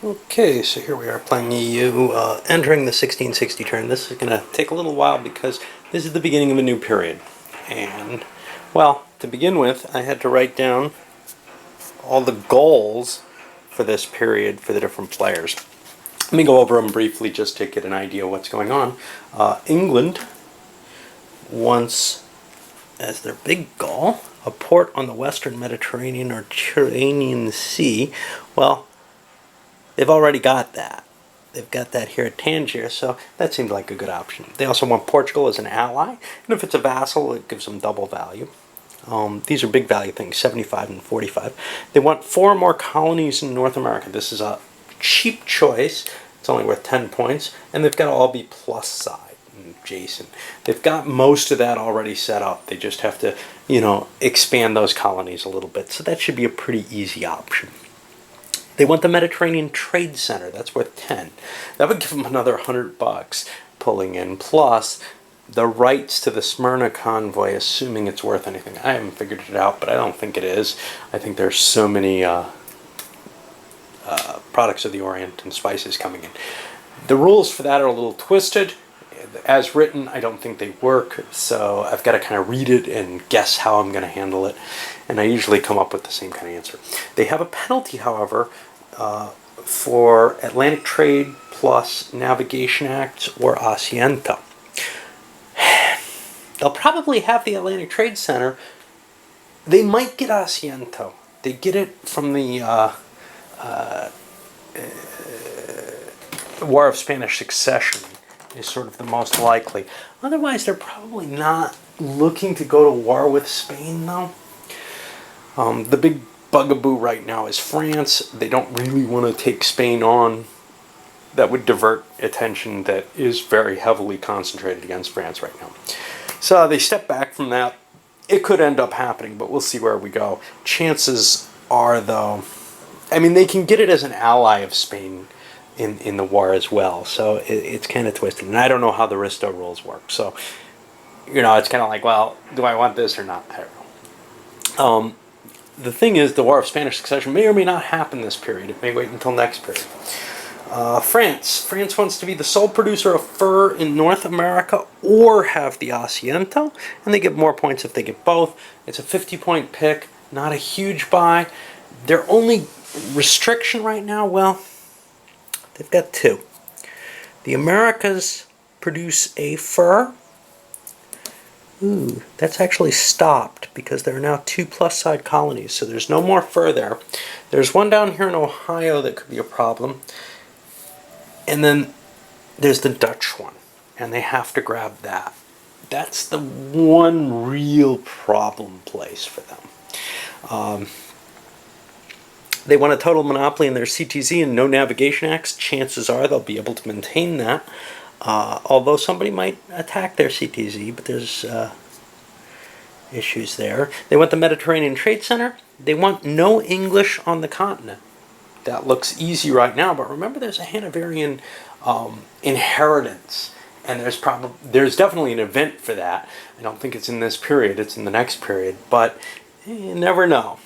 Okay, so here we are playing EU, entering the 1660 turn. This is going to take a little while because this is the beginning of a new period. And, well, to begin with, I had to write down all the goals for this period for the different players. Let me go over them briefly just to get an idea of what's going on. England wants, as their big goal, a port on the western Mediterranean or Tyrrhenian Sea. Well, they've already got that. They've got that here at Tangier, so that seemed like a good option. They also want Portugal as an ally, and if it's a vassal, it gives them double value. These are big value things, 75 and 45. They want 4 more colonies in North America. This is a cheap choice. It's only worth 10 points, and they've got to all be plus side and adjacent. They've got most of that already set up. They just have to, expand those colonies a little bit, so that should be a pretty easy option. They want the Mediterranean Trade Center. That's worth 10. That would give them another $100 pulling in, plus the rights to the Smyrna convoy, assuming it's worth anything. I haven't figured it out, but I don't think it is. I think there's so many products of the Orient and spices coming in. The rules for that are a little twisted. As written, I don't think they work, so I've got to kind of read it and guess how I'm going to handle it, and I usually come up with the same kind of answer. They have a penalty, however, for Atlantic Trade plus Navigation Acts or Asiento. They'll probably have the Atlantic Trade Center. They might get Asiento. They get it from the War of Spanish Succession is sort of the most likely. Otherwise, they're probably not looking to go to war with Spain, though. The big bugaboo right now is France. They don't really want to take Spain on. That would divert attention that is very heavily concentrated against France right now. So they step back from that. It could end up happening, but we'll see where we go. Chances are, though, they can get it as an ally of Spain in the war as well, so it's kind of twisted, and I don't know how the Risto rules work, so it's kind of like, well, do I want this or not? I don't know. The thing is, the War of Spanish Succession may or may not happen this period. It may wait until next period. France wants to be the sole producer of fur in North America or have the Asiento, and they get more points if they get both. It's a 50-point pick, not a huge buy. Their only restriction right now, well, they've got 2. The Americas produce a fur. Ooh, that's actually stopped because there are now 2 plus side colonies, so there's no more fur there. There's one down here in Ohio that could be a problem. And then there's the Dutch one, and they have to grab that. That's the one real problem place for them. They want a total monopoly in their CTZ and no navigation acts. Chances are they'll be able to maintain that. Although somebody might attack their CTZ, but there's issues there. They want the Mediterranean Trade Center. They want no English on the continent. That looks easy right now, but remember there's a Hanoverian inheritance, and there's definitely an event for that. I don't think it's in this period, it's in the next period, but you never know.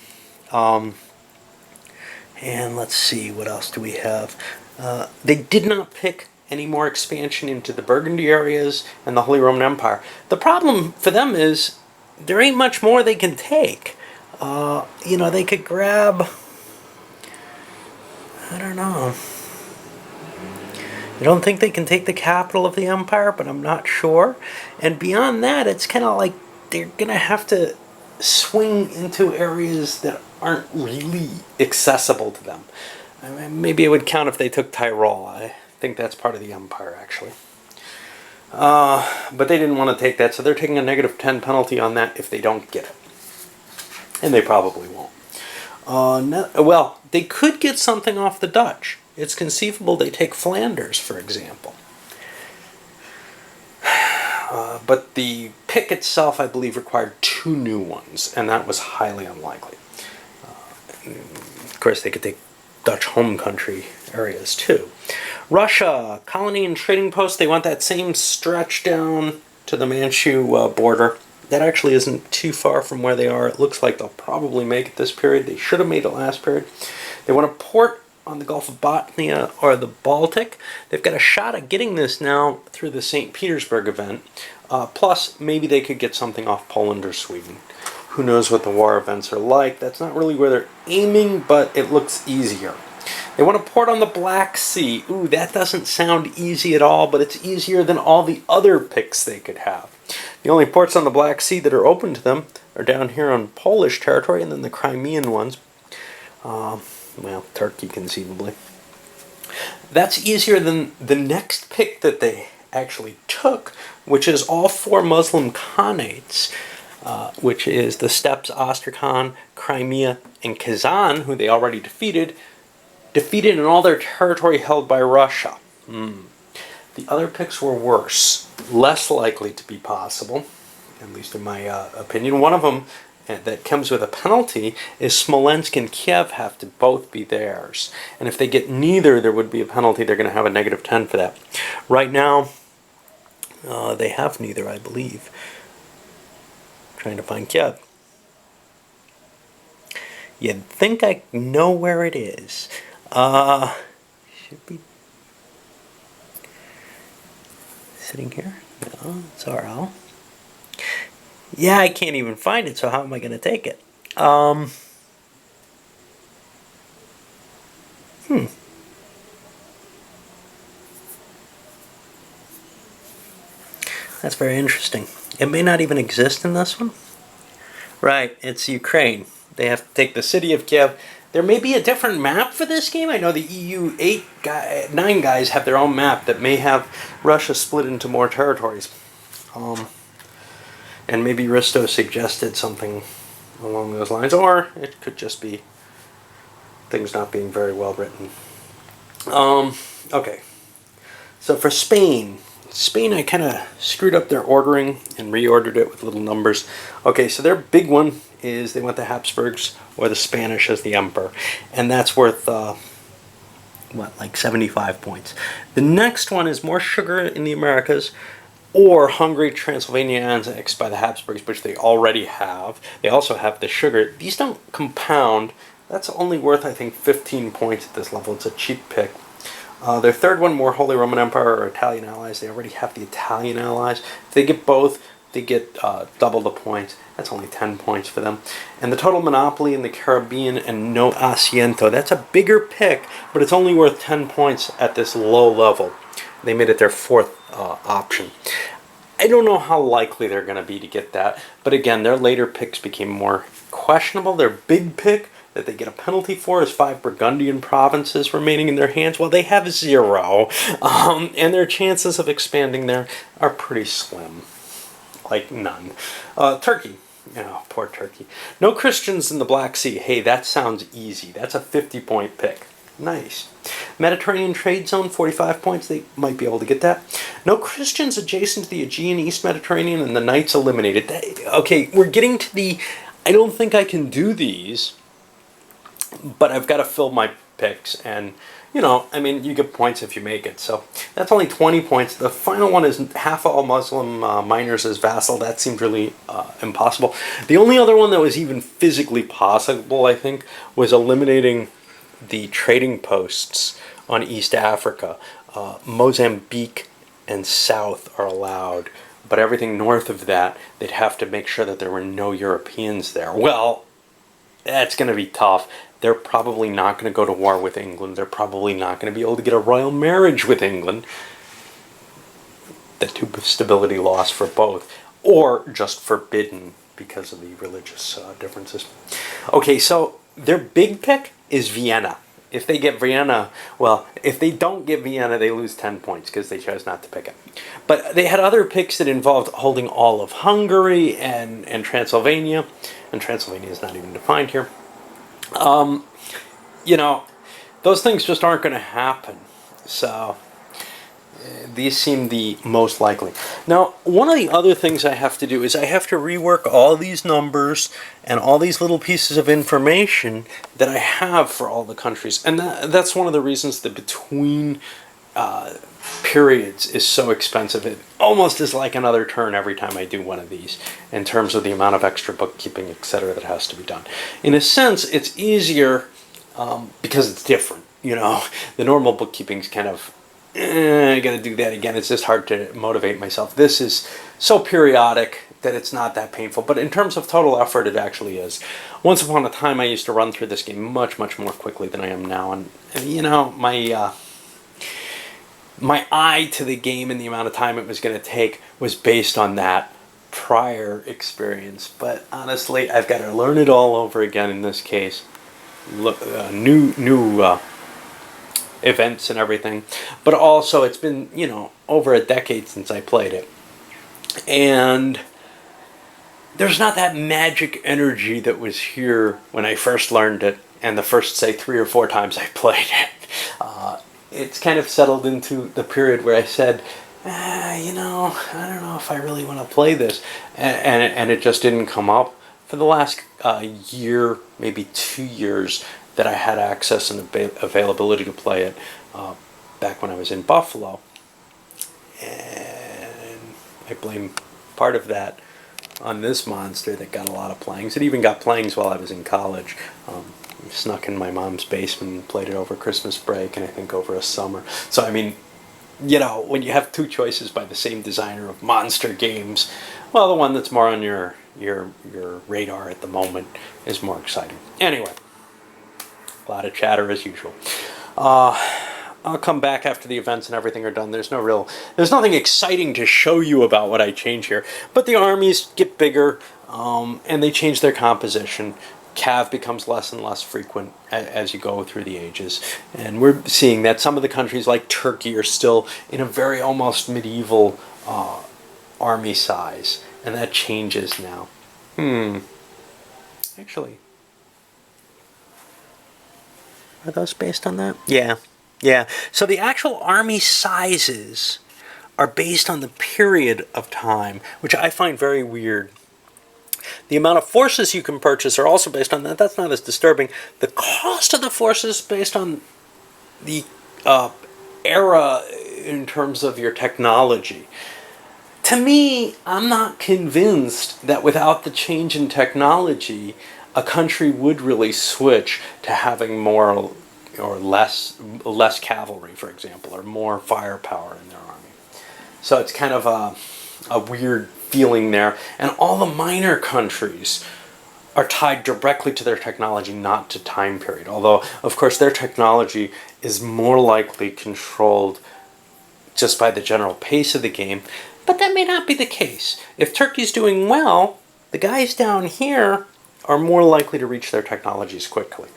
And let's see, what else do we have? They did not pick any more expansion into the Burgundy areas and the Holy Roman Empire. The problem for them is there ain't much more they can take. They could grab, I don't know. I don't think they can take the capital of the empire, but I'm not sure. And beyond that, it's kind of like they're going to have to swing into areas that aren't really accessible to them. Maybe it would count if they took Tyrol. I think that's part of the empire, actually. But they didn't want to take that, so they're taking a -10 penalty on that if they don't get it. And they probably won't. Well, they could get something off the Dutch. It's conceivable they take Flanders, for example. But the pick itself, I believe, required 2 new ones, and that was highly unlikely. Of course, they could take Dutch home country areas, too. Russia, colony and trading post, they want that same stretch down to the Manchu border. That actually isn't too far from where they are. It looks like they'll probably make it this period. They should have made it last period. They want a port on the Gulf of Bothnia or the Baltic. They've got a shot at getting this now through the St. Petersburg event. Plus, maybe they could get something off Poland or Sweden. Who knows what the war events are like. That's not really where they're aiming, but it looks easier. They want to port on the Black Sea. Ooh, that doesn't sound easy at all, but it's easier than all the other picks they could have. The only ports on the Black Sea that are open to them are down here on Polish territory, and then the Crimean ones. Well, Turkey, conceivably. That's easier than the next pick that they actually took, which is all 4 Muslim Khanates, which is the Steppes, Astrakhan, Crimea, and Kazan, who they already defeated in all their territory held by Russia. The other picks were worse, less likely to be possible, at least in my opinion. One of them that comes with a penalty is Smolensk and Kiev have to both be theirs. And if they get neither, there would be a penalty. They're going to have a -10 for that. Right now, they have neither, I believe. Trying to find Kiev. You'd think I know where it is. Should be sitting here. No, it's RL. Yeah, I can't even find it, so how am I going to take it? That's very interesting. It may not even exist in this one. Right, it's Ukraine. They have to take the city of Kiev. There may be a different map for this game. I know the EU 9 guys have their own map that may have Russia split into more territories. And maybe Risto suggested something along those lines, or it could just be things not being very well written. Okay, so for Spain, I kind of screwed up their ordering and reordered it with little numbers. Okay, so their big one is they want the Habsburgs or the Spanish as the emperor, and that's worth like 75 points. The next one is more sugar in the Americas, or Hungary, Transylvania annexed by the Habsburgs, which they already have. They also have the sugar. These don't compound. That's only worth, I think, 15 points at this level. It's a cheap pick. Their third one, more Holy Roman Empire or Italian allies. They already have the Italian allies. If they get both, they get double the points. That's only 10 points for them. And the total monopoly in the Caribbean and no asiento. That's a bigger pick, but it's only worth 10 points at this low level. They made it their 4th option. I don't know how likely they're going to be to get that, but again, their later picks became more questionable. Their big pick that they get a penalty for is 5 Burgundian provinces remaining in their hands. Well, they have 0, and their chances of expanding there are pretty slim, like none. Turkey. Oh, poor Turkey. No Christians in the Black Sea. Hey, that sounds easy. That's a 50-point pick. Nice. Mediterranean trade zone, 45 points. They might be able to get that. No Christians adjacent to the Aegean East Mediterranean, and the Knights eliminated. Okay, we're getting to the... I don't think I can do these, but I've got to fill my picks. And, you know, I mean, you get points if you make it. So that's only 20 points. The final one is half all Muslim miners as vassal. That seemed really impossible. The only other one that was even physically possible, I think, was eliminating the trading posts on East Africa. Mozambique and South are allowed, but everything north of that, they'd have to make sure that there were no Europeans there. Well, that's going to be tough. They're probably not going to go to war with England. They're probably not going to be able to get a royal marriage with England. The tube of stability lost for both, or just forbidden because of the religious differences. Okay, so their big pick is Vienna. If they get Vienna, well, if they don't get Vienna, they lose 10 points because they chose not to pick it. But they had other picks that involved holding all of Hungary and Transylvania, and Transylvania is not even defined here. You know, those things just aren't going to happen. So these seem the most likely. Now, one of the other things I have to do is I have to rework all these numbers and all these little pieces of information that I have for all the countries. And that's one of the reasons that between periods is so expensive. It almost is like another turn every time I do one of these in terms of the amount of extra bookkeeping, etc. that has to be done. In a sense, it's easier because it's different. you know, the normal bookkeeping's kind of, I gotta do that again. It's just hard to motivate myself. This is so periodic that it's not that painful. But in terms of total effort, it actually is. Once upon a time, I used to run through this game much, much more quickly than I am now. And you know, my eye to the game and the amount of time it was going to take was based on that prior experience. But honestly, I've got to learn it all over again in this case. Look, new events and everything. But also, it's been, you know, over a decade since I played it. And there's not that magic energy that was here when I first learned it and the first, say, 3 or 4 times I played it. It's kind of settled into the period where I said, you know, I don't know if I really want to play this. And it just didn't come up. For the last year, maybe 2 years, that I had access and availability to play it back when I was in Buffalo. And I blame part of that on this monster that got a lot of playings. It even got playings while I was in college. Snuck in my mom's basement and played it over Christmas break and I think over a summer. So, I mean, you know, when you have 2 choices by the same designer of monster games, well, the one that's more on your radar at the moment is more exciting. Anyway, a lot of chatter as usual. I'll come back after the events and everything are done. There's nothing exciting to show you about what I change here. But the armies get bigger, and they change their composition. Cav becomes less and less frequent as you go through the ages. And we're seeing that some of the countries like Turkey are still in a very almost medieval army size. And that changes now. Actually, are those based on that? Yeah. So the actual army sizes are based on the period of time, which I find very weird. The amount of forces you can purchase are also based on that. That's not as disturbing. The cost of the forces is based on the era in terms of your technology. To me, I'm not convinced that without the change in technology, a country would really switch to having more or less cavalry, for example, or more firepower in their army. So it's kind of a weird feeling there. And all the minor countries are tied directly to their technology, not to time period. Although, of course, their technology is more likely controlled just by the general pace of the game. But that may not be the case. If Turkey's doing well, the guys down here are more likely to reach their technologies quickly.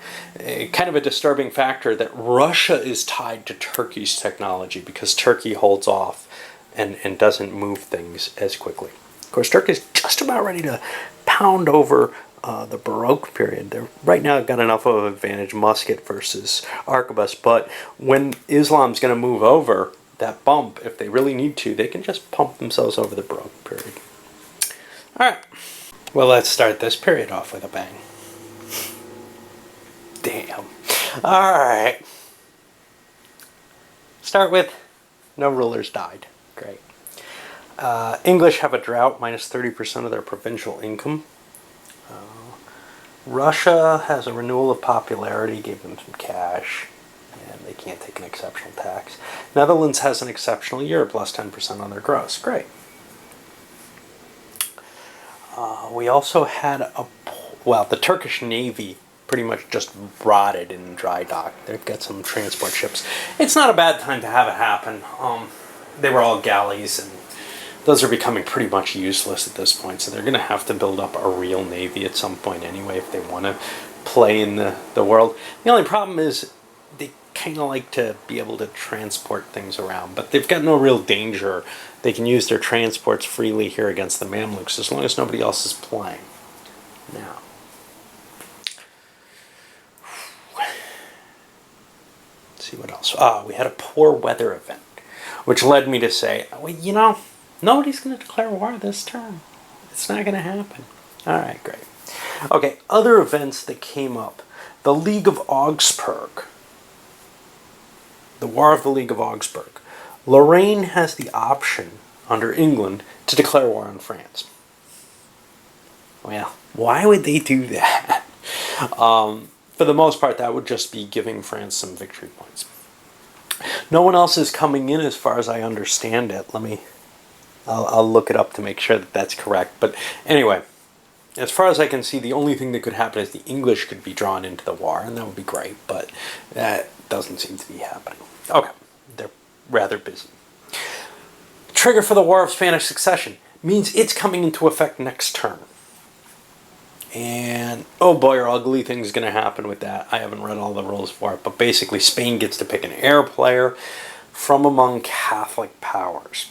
Kind of a disturbing factor that Russia is tied to Turkey's technology because Turkey holds off and doesn't move things as quickly. Of course, Turkey's just about ready to pound over the Baroque period. They're right now got enough of an advantage, musket versus arquebus, but when Islam's going to move over that bump, if they really need to, they can just pump themselves over the Baroque period. All right. Well, let's start this period off with a bang. Damn. All right. Start with no rulers died. Great. English have a drought, minus 30% of their provincial income. Russia has a renewal of popularity, gave them some cash, and they can't take an exceptional tax. Netherlands has an exceptional year, plus 10% on their gross. Great. We also had the Turkish Navy pretty much just rotted in dry dock. They've got some transport ships. It's not a bad time to have it happen. They were all galleys, and those are becoming pretty much useless at this point, so they're going to have to build up a real navy at some point anyway if they want to play in the world. The only problem is they kind of like to be able to transport things around, but they've got no real danger. They can use their transports freely here against the Mamluks as long as nobody else is playing. Now, let's see what else. We had a poor weather event, which led me to say, well, you know, nobody's going to declare war this term. It's not going to happen. All right, great. Okay, other events that came up. The League of Augsburg. The War of the League of Augsburg. Lorraine has the option, under England, to declare war on France. Well, why would they do that? For for the most part, that would just be giving France some victory points. No one else is coming in as far as I understand it. I'll look it up to make sure that that's correct. But anyway, as far as I can see, the only thing that could happen is the English could be drawn into the war, and that would be great, but that doesn't seem to be happening. Okay, they're rather busy. Trigger for the War of Spanish Succession means it's coming into effect next turn. And, oh boy, are ugly things going to happen with that. I haven't read all the rules for it, but basically Spain gets to pick an heir player from among Catholic powers.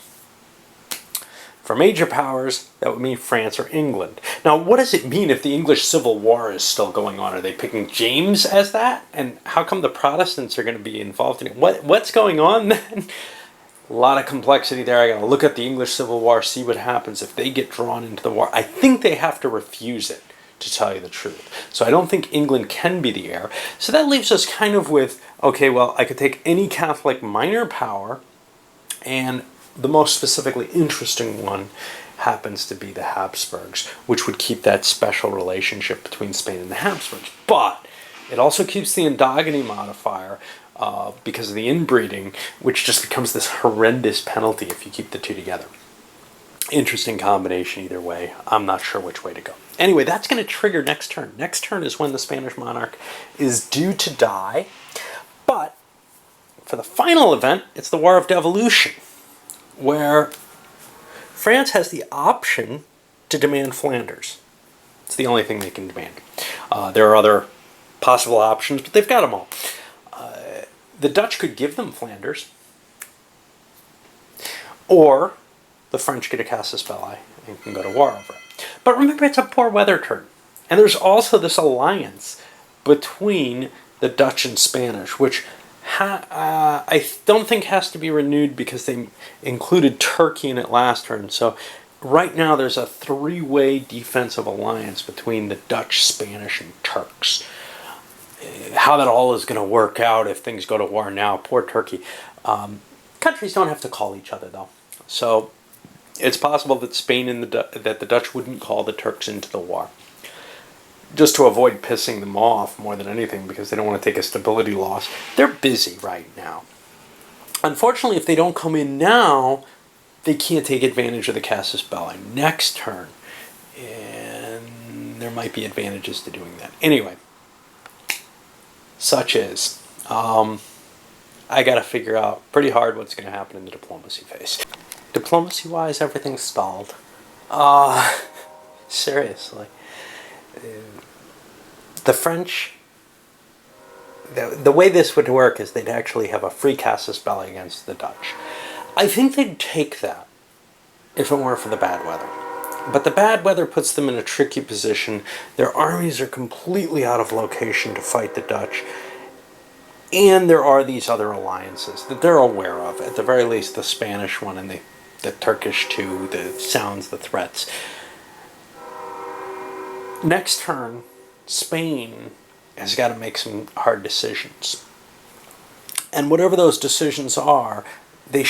For major powers, that would mean France or England. Now, what does it mean if the English Civil War is still going on? Are they picking James as that? And how come the Protestants are going to be involved in it? What's going on then? A lot of complexity there. I got to look at the English Civil War, see what happens if they get drawn into the war. I think they have to refuse it, to tell you the truth. So I don't think England can be the heir. So that leaves us kind of with, okay, well, I could take any Catholic minor power, and the most specifically interesting one happens to be the Habsburgs, which would keep that special relationship between Spain and the Habsburgs. But it also keeps the endogeny modifier because of the inbreeding, which just becomes this horrendous penalty if you keep the two together. Interesting combination either way. I'm not sure which way to go. Anyway, that's going to trigger next turn. Next turn is when the Spanish monarch is due to die. But for the final event, it's the War of Devolution, where France has the option to demand Flanders. It's the only thing they can demand. There are other possible options, but they've got them all. The Dutch could give them Flanders, or the French get a casus belli and can go to war over it. But remember, it's a poor weather turn. And there's also this alliance between the Dutch and Spanish, which I don't think has to be renewed because they included Turkey in it last turn. So right now there's a three-way defensive alliance between the Dutch, Spanish, and Turks. How that all is going to work out if things go to war now, poor Turkey. Countries don't have to call each other, though. So it's possible that Spain and that the Dutch wouldn't call the Turks into the war, just to avoid pissing them off more than anything, because they don't want to take a stability loss. They're busy right now. Unfortunately, if they don't come in now, they can't take advantage of the casus belli next turn, and there might be advantages to doing that. Anyway, such is. I got to figure out pretty hard what's going to happen in the diplomacy phase. Diplomacy-wise, everything's stalled. Seriously. The French, the way this would work is they'd actually have a free casus belli against the Dutch. I think they'd take that if it weren't for the bad weather. But the bad weather puts them in a tricky position. Their armies are completely out of location to fight the Dutch. And there are these other alliances that they're aware of. At the very least, the Spanish one and the Turkish too, the sounds, the threats. Next turn, Spain has got to make some hard decisions. And whatever those decisions are, they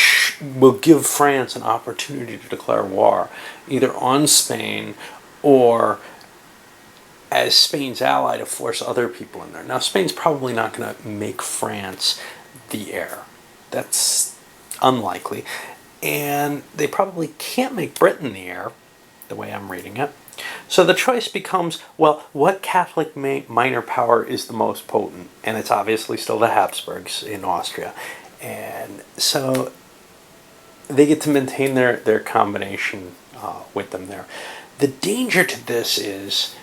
will give France an opportunity to declare war, either on Spain or as Spain's ally to force other people in there. Now, Spain's probably not going to make France the heir. That's unlikely. And they probably can't make Britain the heir, the way I'm reading it. So the choice becomes, well, what Catholic minor power is the most potent? And it's obviously still the Habsburgs in Austria. And so they get to maintain their combination with them there. The danger to this is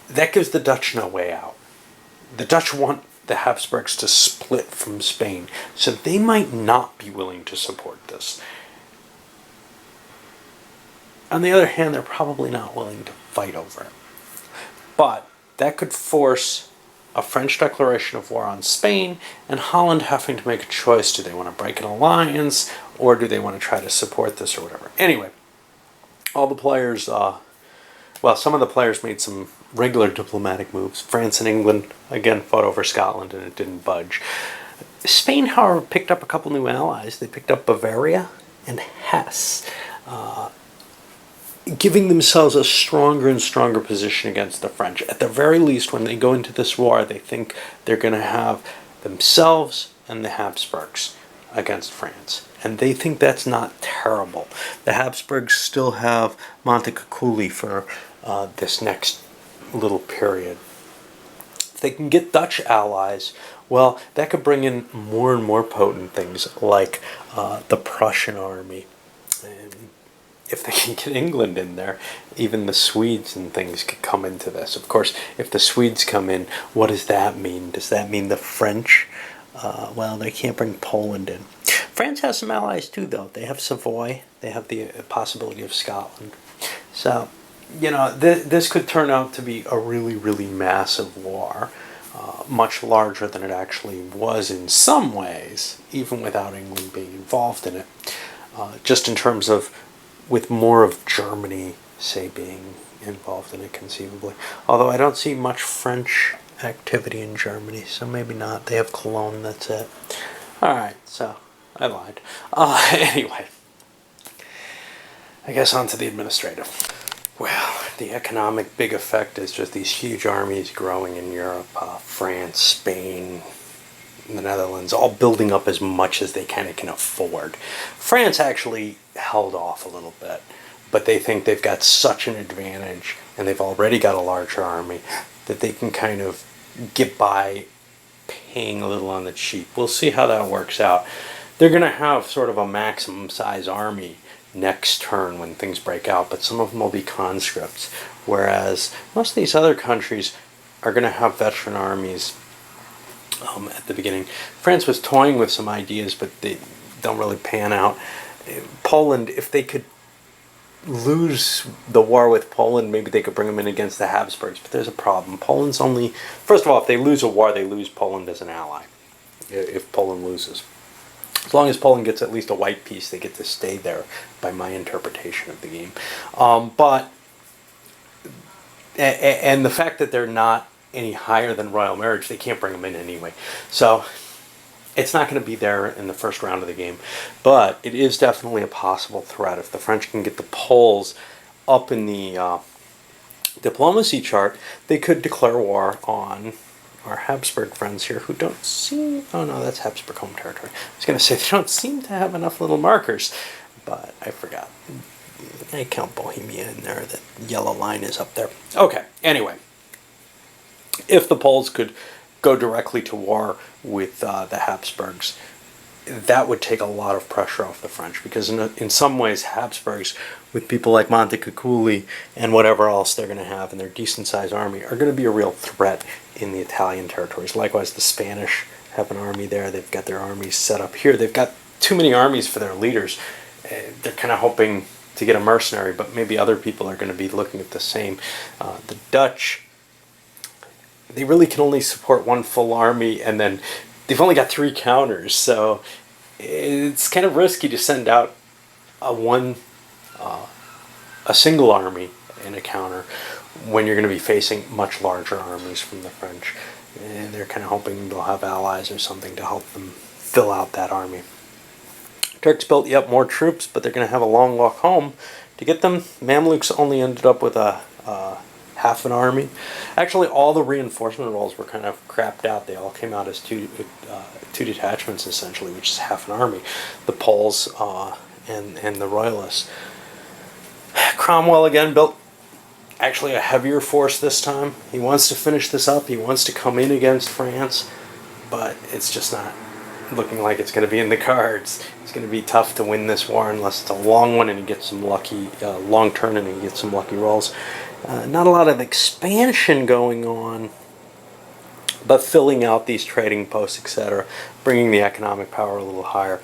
that gives the Dutch no way out. The Dutch want the Habsburgs to split from Spain, so they might not be willing to support this. On the other hand, they're probably not willing to fight over it. But that could force a French declaration of war on Spain, and Holland having to make a choice. Do they want to break an alliance, or do they want to try to support this, or whatever? Anyway, all the players, well, some of the players made some regular diplomatic moves. France and England, again, fought over Scotland, and it didn't budge. Spain, however, picked up a couple new allies. They picked up Bavaria and Hesse. giving themselves a stronger and stronger position against the French. At the very least, when they go into this war, they think they're going to have themselves and the Habsburgs against France. And they think that's not terrible. The Habsburgs still have Montecuccoli for this next little period. If they can get Dutch allies, well, that could bring in more and more potent things like the Prussian army. And if they can get England in there, even the Swedes and things could come into this. Of course, if the Swedes come in, what does that mean? Does that mean the French? Well, they can't bring Poland in. France has some allies too, though. They have Savoy. They have the possibility of Scotland. So, you know, this could turn out to be a really, really massive war. Much larger than it actually was in some ways, even without England being involved in it. Just in terms of, with more of Germany, say, being involved in it conceivably. Although I don't see much French activity in Germany, so maybe not. They have Cologne, that's it. Alright, so I lied. Anyway, I guess on to the administrative. Well, the economic big effect is just these huge armies growing in Europe. France, Spain, the Netherlands, all building up as much as they can afford. France actually held off a little bit, but they think they've got such an advantage, and they've already got a larger army, that they can kind of get by paying a little on the cheap. We'll see how that works out. They're going to have sort of a maximum size army next turn when things break out, but some of them will be conscripts, whereas most of these other countries are going to have veteran armies at the beginning. France was toying with some ideas, but they don't really pan out. Poland, if they could lose the war with Poland, maybe they could bring them in against the Habsburgs, but there's a problem. Poland's only, first of all, if they lose a war, they lose Poland as an ally, if Poland loses. As long as Poland gets at least a white piece, they get to stay there, by my interpretation of the game. And the fact that they're not any higher than royal marriage, they can't bring them in anyway. So it's not going to be there in the first round of the game. But it is definitely a possible threat. If the French can get the Poles up in the diplomacy chart, they could declare war on our Habsburg friends here, who don't seem... Oh no, that's Habsburg home territory. I was going to say, they don't seem to have enough little markers, but I forgot. I count Bohemia in there. That yellow line is up there. Okay, anyway. If the Poles could go directly to war with the Habsburgs, that would take a lot of pressure off the French, because in some ways Habsburgs, with people like Montecuccoli and whatever else they're going to have in their decent-sized army, are going to be a real threat in the Italian territories. Likewise, the Spanish have an army there. They've got their armies set up here. They've got too many armies for their leaders. They're kind of hoping to get a mercenary, but maybe other people are going to be looking at the same. The Dutch, they really can only support one full army, and then they've only got 3 counters, so it's kind of risky to send out a single army in a counter when you're going to be facing much larger armies from the French. And they're kind of hoping they'll have allies or something to help them fill out that army. Turks built yet more troops, but they're going to have a long walk home to get them. Mamluks only ended up with a half an army. Actually, all the reinforcement rolls were kind of crapped out. They all came out as two detachments, essentially, which is half an army. The Poles and the Royalists. Cromwell, again, built actually a heavier force this time. He wants to finish this up. He wants to come in against France, but it's just not looking like it's going to be in the cards. It's going to be tough to win this war unless it's a long one and he gets some lucky, long turn and he gets some lucky rolls. Not a lot of expansion going on, but filling out these trading posts, etc., bringing the economic power a little higher.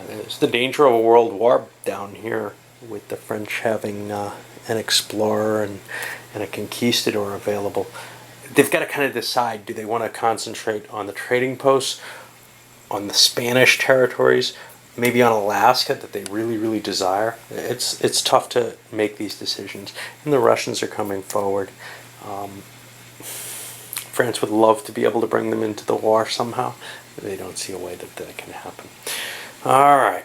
There's the danger of a world war down here, with the French having an explorer and a conquistador available. They've got to kind of decide, do they want to concentrate on the trading posts, on the Spanish territories, maybe on Alaska that they really, really desire? It's tough to make these decisions, and the Russians are coming forward. France would love to be able to bring them into the war somehow. They don't see a way that that can happen. All right.